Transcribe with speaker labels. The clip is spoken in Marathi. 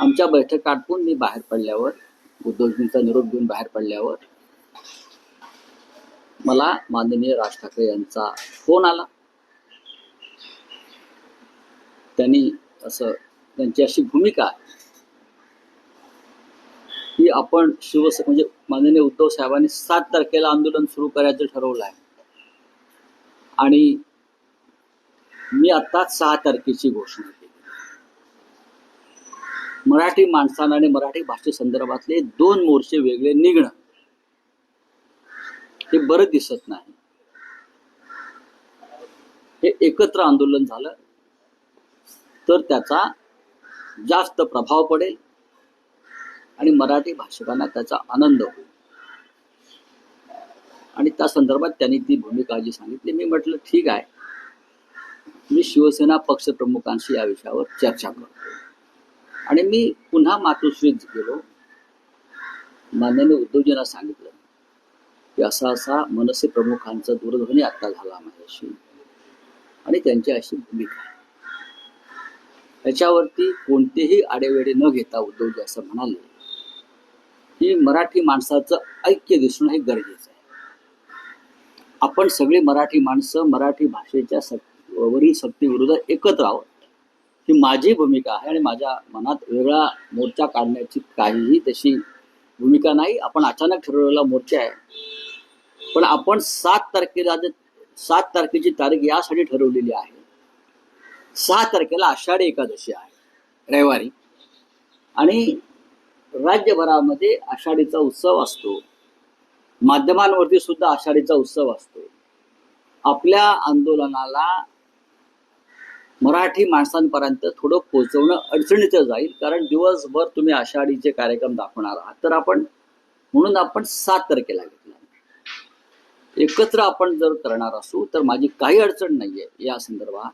Speaker 1: आमच्या बैठक आटपून मी बाहेर पडल्यावर, उद्धवजींचा निरोप घेऊन बाहेर पडल्यावर मला माननीय राज ठाकरे यांचा फोन आला. त्यांची अशी भूमिका आहे की आपण म्हणजे माननीय उद्धव साहेबांनी 7 तारखेला आंदोलन सुरू करायचं ठरवलं आहे आणि मी आता 6 तारखेची घोषणा केली. मराठी माणसांना आणि मराठी भाषेसंदर्भातले 2 मोर्चे वेगळे निघणं हे बरं दिसत नाही. हे एकत्र आंदोलन झालं तर त्याचा जास्त प्रभाव पडेल आणि मराठी भाषिकांना त्याचा आनंद होईल. आणि त्या संदर्भात त्यांनी ती भूमिका जी सांगितली, मी म्हटलं ठीक आहे, मी शिवसेना पक्षप्रमुखांशी या विषयावर चर्चा करतो. आणि मी पुन्हा मातोश्रीत गेलो, माननीय उद्धवजींना सांगितलं की असा मनसे प्रमुखांचा दूरध्वनी आता झाला माझ्याशी आणि त्यांची अशी भूमिका आहे. त्याच्यावरती कोणतेही आडेवेडे न घेता उद्धवजी असं म्हणाले की मराठी माणसाचं ऐक्य दिसणं हे गरजेचं आहे. आपण सगळे मराठी माणसं मराठी भाषेच्या वरील सक्तीविरोधात एकत्र आहोत, ही माझी भूमिका आहे आणि माझ्या मनात वेगळा मोर्चा काढण्याची काहीही तशी भूमिका नाही. आपण अचानक ठरवलेला मोर्चा आहे, पण आपण 7 तारखेची तारीख यासाठी ठरवलेली आहे. 6 तारखेला आषाढी एकादशी आहे रविवारी आणि राज्यभरामध्ये आषाढीचा उत्सव असतो. माध्यमांवरती सुद्धा आषाढीचा उत्सव असतो. आपल्या आंदोलनाला मराठी माणसांपर्यंत थोडं पोहोचवणं अडचणीचं जाईल, कारण दिवसभर तुम्ही आषाढीचे कार्यक्रम दाखवणार आहात. तर म्हणून आपण 7 तारखेला घेतला. एकत्र आपण जर करणार असू तर माझी काही अडचण नाहीये या संदर्भात.